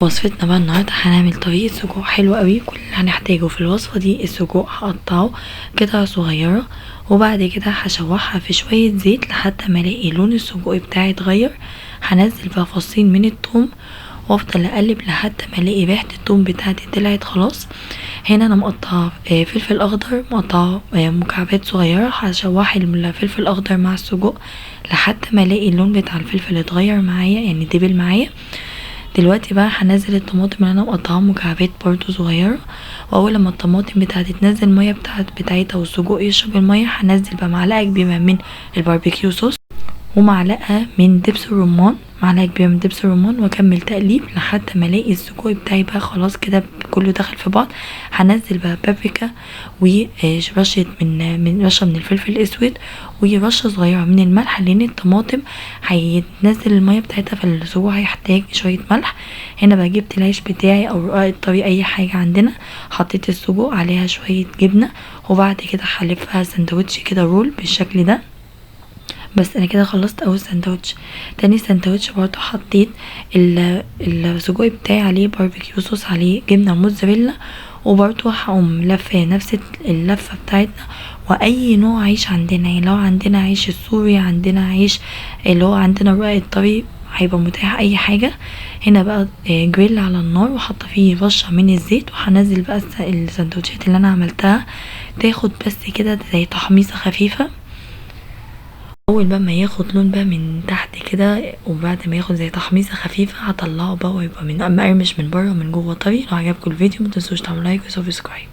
وصفتنا بقى النهارده هنعمل طريقة سجق حلو قوي. كل اللي هنحتاجه في الوصفة دي السجق، هقطعه قطع صغيرة وبعد كده هشوحها في شوية زيت لحد ما الاقي لون السجق بتاعي اتغير. هنزل بقى فصين من الثوم وافضل اقلب لحد ما الاقي ريحة الثوم بتاعتي طلعت خلاص. هنا انا مقطعه فلفل اخضر، مقطعه مكعبات صغيرة. هشوح الفلفل الاخضر مع السجق لحد ما الاقي اللون بتاع الفلفل اتغير معايا، يعني دبل معايا. دلوقتي بقى هنزل الطماطم اللي انا مقطعاها مكعبات برضو صغيره، واول لما الطماطم بتاعتي تنزل الميه بتاعتها والسجق يشرب الميه، هنزل بقى معلقه كبيره من الباربيكيو صوص ومعلقه من دبس الرمان، معلقه كبيره من دبس الرمان، واكمل تقليب لحد ما الاقي السجق بتاعي بقى خلاص كده كله دخل في بعض. هنزل بقى بابريكا ورشه من رشه من الفلفل الاسود ورشه صغيره من الملح، لان الطماطم هينزل الميه بتاعتها فالسجق هيحتاج شويه ملح. هنا بقى جبت العيش بتاعي او رقاق الطريق اي حاجه عندنا، حطيت السجق عليها شويه جبنه وبعد كده هلفها سندوتش كده رول بالشكل ده. بس انا كده خلصت اول سندوتش. تاني سندوتش برضه حطيت السجق بتاعي عليه باربيكيو صوص، عليه جبنه موتزاريلا، وبرضه هقوم لفه نفس اللفه بتاعتنا. واي نوع عيش عندنا، يعني لو عندنا عيش السوري، عندنا عيش اللي هو عندنا الرقاق الطري، هيبقى متاح اي حاجه. هنا بقى جريل على النار وحاطه فيه رشه من الزيت، وهنزل بقى السندوتشات اللي انا عملتها تاخد بس كده زي تحميصه خفيفه. اول بقى ما ياخد لون بقى من تحت كده، وبعد ما ياخد زي تحميصه خفيفه هطلعه بقى ويبقى من مقرمش من بره ومن جوه طري. لو عجبكم الفيديو متنسوش تعملوا لايك وسبسكرايب.